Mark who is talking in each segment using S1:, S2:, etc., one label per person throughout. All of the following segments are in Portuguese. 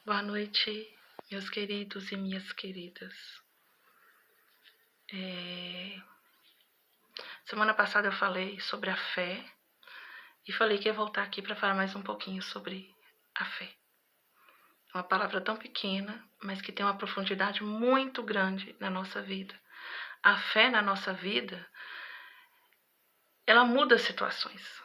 S1: Boa noite, meus queridos e minhas queridas. Semana passada eu falei sobre a fé e falei que ia voltar aqui para falar mais um pouquinho sobre a fé. Uma palavra tão pequena, mas que tem uma profundidade muito grande na nossa vida. A fé na nossa vida, ela muda situações.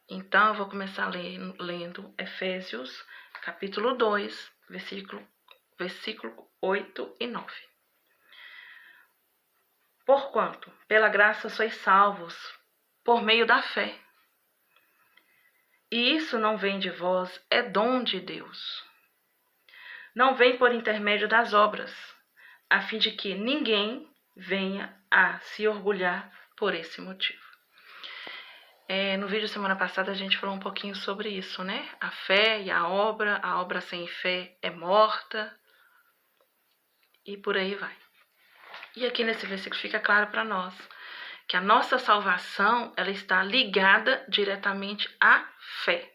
S1: Então eu vou começar lendo Efésios, capítulo 2, versículo 8 e 9. Porquanto, pela graça sois salvos, por meio da fé. E isso não vem de vós, é dom de Deus. Não vem por intermédio das obras, a fim de que ninguém venha a se orgulhar por esse motivo. No vídeo semana passada a gente falou um pouquinho sobre isso, né? A fé e a obra sem fé é morta, e por aí vai. E aqui nesse versículo fica claro para nós que a nossa salvação ela está ligada diretamente à fé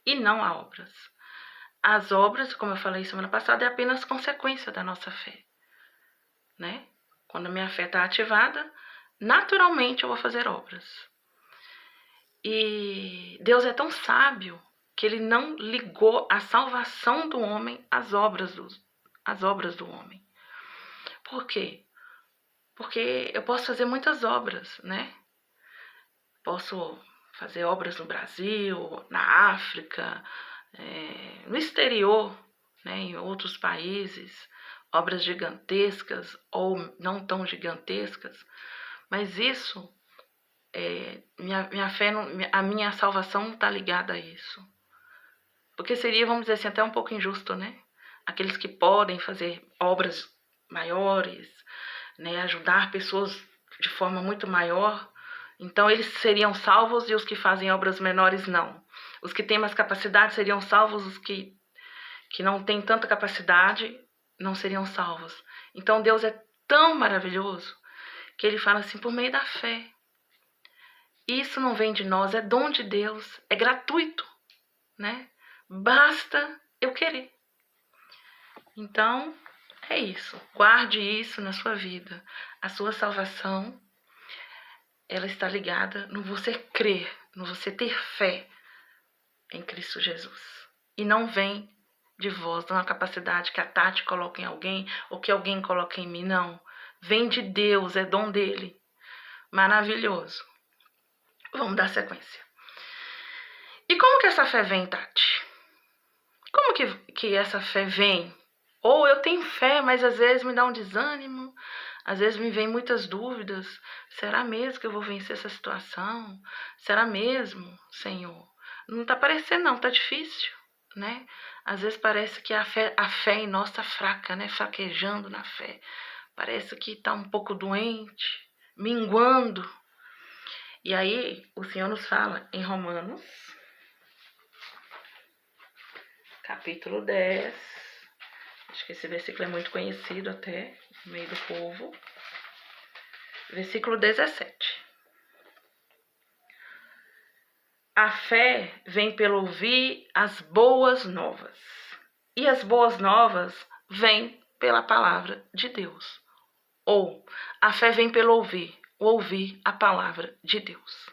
S1: e não a obras. As obras, como eu falei semana passada, é apenas consequência da nossa fé, né? Quando a minha fé está ativada, naturalmente eu vou fazer obras. E Deus é tão sábio que Ele não ligou a salvação do homem às obras do homem. Por quê? Porque eu posso fazer muitas obras, né? Posso fazer obras no Brasil, na África, no exterior, né, em outros países, obras gigantescas ou não tão gigantescas, mas isso, minha fé, a minha salvação não está ligada a isso. Porque seria, vamos dizer assim, até um pouco injusto, né? Aqueles que podem fazer obras maiores, né, ajudar pessoas de forma muito maior, então eles seriam salvos e os que fazem obras menores não. Os que têm mais capacidade seriam salvos, os que não têm tanta capacidade não seriam salvos. Então Deus é tão maravilhoso que Ele fala assim, por meio da fé. Isso não vem de nós, é dom de Deus, é gratuito, né? Basta eu querer. Então, é isso. Guarde isso na sua vida. A sua salvação, ela está ligada no você crer, no você ter fé em Cristo Jesus. E não vem de vós, não é uma capacidade que a Tati coloca em alguém ou que alguém coloca em mim, não. Vem de Deus, é dom dele. Maravilhoso. Vamos dar sequência. E como que essa fé vem, Tati? Como que essa fé vem? Ou eu tenho fé, mas às vezes me dá um desânimo, às vezes me vem muitas dúvidas. Será mesmo que eu vou vencer essa situação? Será mesmo, Senhor? Não está parecendo não, está difícil, né? Às vezes parece que a fé em nós está fraca, né? Fraquejando na fé. Parece que está um pouco doente, minguando. E aí o Senhor nos fala em Romanos, capítulo 10, acho que esse versículo é muito conhecido até no meio do povo. Versículo 17. A fé vem pelo ouvir as boas novas. E as boas novas vêm pela palavra de Deus. Ou a fé vem pelo ouvir a palavra de Deus.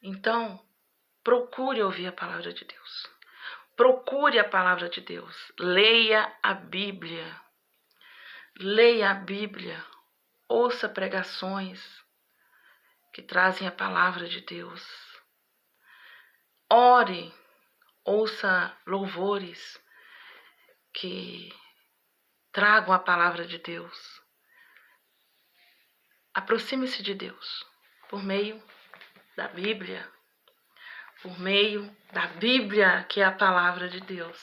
S1: Então, procure ouvir a palavra de Deus. Procure a palavra de Deus. Leia a Bíblia. Leia a Bíblia. Ouça pregações que trazem a palavra de Deus. Ore, ouça louvores que tragam a palavra de Deus. Aproxime-se de Deus por meio da Bíblia. Por meio da Bíblia, que é a palavra de Deus.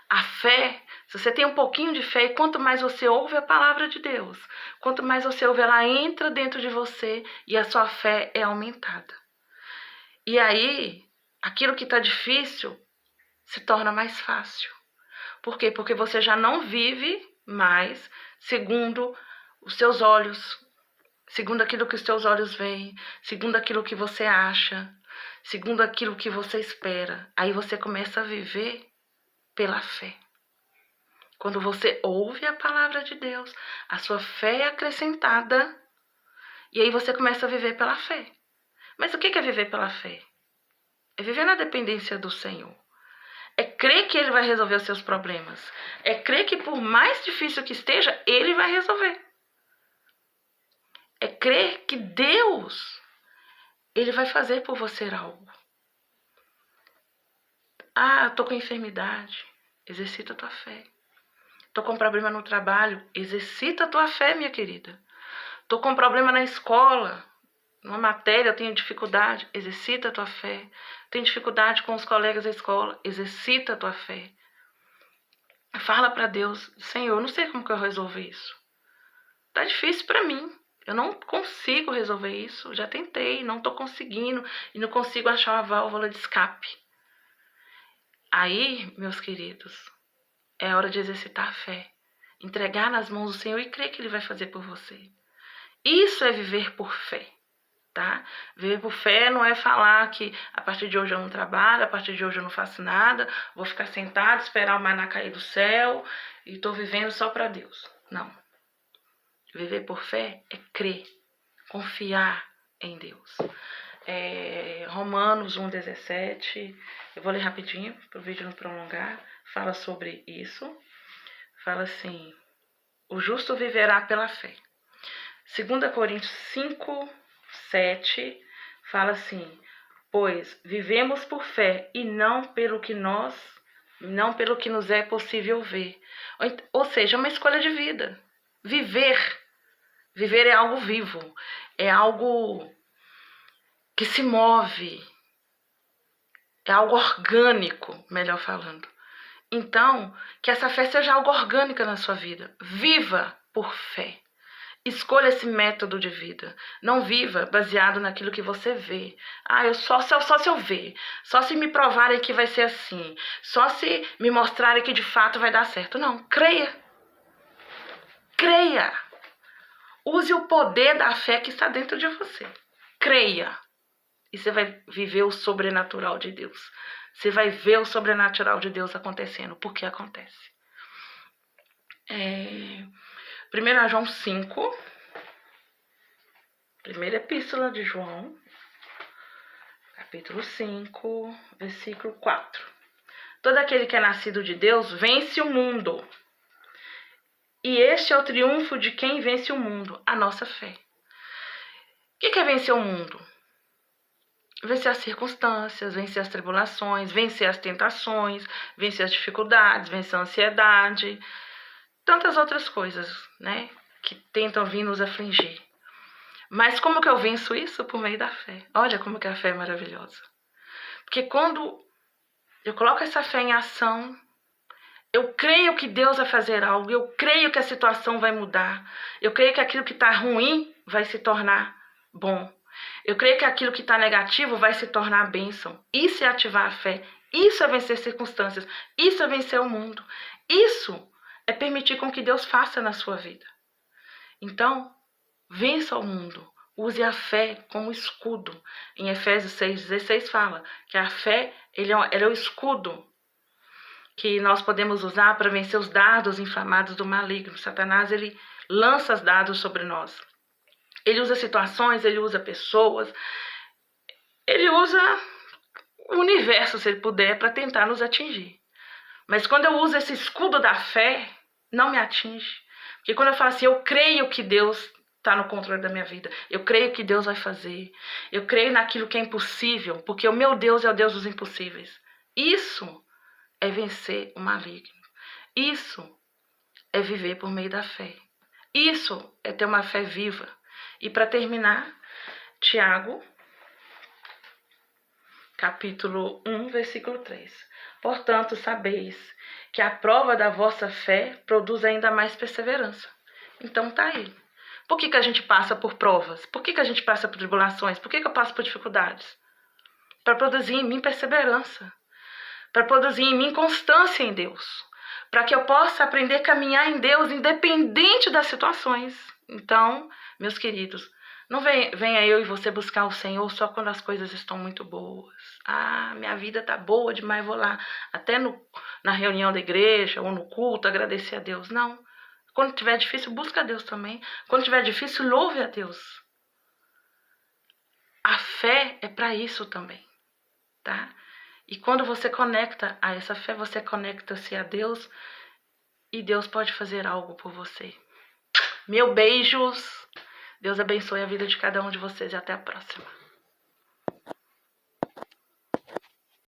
S1: A fé, se você tem um pouquinho de fé, e quanto mais você ouve a palavra de Deus, quanto mais você ouve, ela entra dentro de você e a sua fé é aumentada. E aí, aquilo que está difícil se torna mais fácil. Por quê? Porque você já não vive mais segundo os seus olhos, segundo aquilo que os seus olhos veem, segundo aquilo que você acha, segundo aquilo que você espera. Aí você começa a viver pela fé. Quando você ouve a palavra de Deus, a sua fé é acrescentada e aí você começa a viver pela fé. Mas o que é viver pela fé? É viver na dependência do Senhor. É crer que Ele vai resolver os seus problemas. É crer que por mais difícil que esteja, Ele vai resolver. É crer que Deus, Ele vai fazer por você algo. Ah, eu tô com enfermidade. Exercita a tua fé. Tô com problema no trabalho. Exercita a tua fé, minha querida. Tô com problema na escola. Numa matéria eu tenho dificuldade. Exercita a tua fé. Tenho dificuldade com os colegas da escola. Exercita a tua fé. Fala para Deus: Senhor, eu não sei como que eu vou resolver isso. Tá difícil para mim. Eu não consigo resolver isso. Já tentei, não tô conseguindo. E não consigo achar uma válvula de escape. Aí, meus queridos, é hora de exercitar a fé. Entregar nas mãos do Senhor e crer que Ele vai fazer por você. Isso é viver por fé, tá? Viver por fé não é falar que a partir de hoje eu não trabalho, a partir de hoje eu não faço nada, vou ficar sentado, esperar o maná cair do céu e tô vivendo só para Deus. Não. Viver por fé é crer, confiar em Deus. Romanos 1,17, eu vou ler rapidinho para o vídeo não prolongar, fala sobre isso. Fala assim: o justo viverá pela fé. 2 Coríntios 5, 7, fala assim: pois vivemos por fé e não pelo que nos é possível ver. Ou seja, é uma escolha de vida. Viver é algo vivo, é algo que se move, é algo orgânico, melhor falando. Então, que essa fé seja algo orgânica na sua vida. Viva por fé. Escolha esse método de vida. Não viva baseado naquilo que você vê. Só se eu ver. Só se me provarem que vai ser assim. Só se me mostrarem que de fato vai dar certo. Não, creia. Creia. Use o poder da fé que está dentro de você. Creia. E você vai viver o sobrenatural de Deus. Você vai ver o sobrenatural de Deus acontecendo. Porque acontece. 1 João 5. Primeira epístola de João. Capítulo 5, versículo 4. Todo aquele que é nascido de Deus vence o mundo. E este é o triunfo de quem vence o mundo, a nossa fé. O que é vencer o mundo? Vencer as circunstâncias, vencer as tribulações, vencer as tentações, vencer as dificuldades, vencer a ansiedade, tantas outras coisas, né, que tentam vir nos afligir. Mas como que eu venço isso? Por meio da fé. Olha como que a fé é maravilhosa. Porque quando eu coloco essa fé em ação, eu creio que Deus vai fazer algo, eu creio que a situação vai mudar, eu creio que aquilo que está ruim vai se tornar bom. Eu creio que aquilo que está negativo vai se tornar bênção. Isso é ativar a fé. Isso é vencer circunstâncias. Isso é vencer o mundo. Isso é permitir com que Deus faça na sua vida. Então, vença o mundo. Use a fé como escudo. Em Efésios 6,16 fala que a fé ela é o escudo que nós podemos usar para vencer os dardos inflamados do maligno. Satanás, ele lança os dardos sobre nós. Ele usa situações, ele usa pessoas, ele usa o universo, se ele puder, para tentar nos atingir. Mas quando eu uso esse escudo da fé, não me atinge. Porque quando eu falo assim, eu creio que Deus está no controle da minha vida, eu creio que Deus vai fazer, eu creio naquilo que é impossível, porque o meu Deus é o Deus dos impossíveis. Isso é vencer o maligno. Isso é viver por meio da fé. Isso é ter uma fé viva. E para terminar, Tiago, capítulo 1, versículo 3. Portanto, sabeis que a prova da vossa fé produz ainda mais perseverança. Então tá aí. Por que a gente passa por provas? Por que a gente passa por tribulações? Por que eu passo por dificuldades? Para produzir em mim perseverança. Para produzir em mim constância em Deus. Para que eu possa aprender a caminhar em Deus independente das situações. Então, meus queridos,
S2: Não venha eu e você buscar o Senhor só quando as coisas estão muito boas. Ah, minha vida tá boa demais, vou lá até na reunião da igreja ou no culto agradecer a Deus. Não. Quando tiver difícil, busca a Deus também. Quando tiver difícil, louve a Deus. A fé é para isso também, tá? E quando você conecta a essa fé, você conecta-se a Deus e Deus pode fazer algo por você. Beijos. Deus abençoe a vida de cada um de vocês e até a próxima.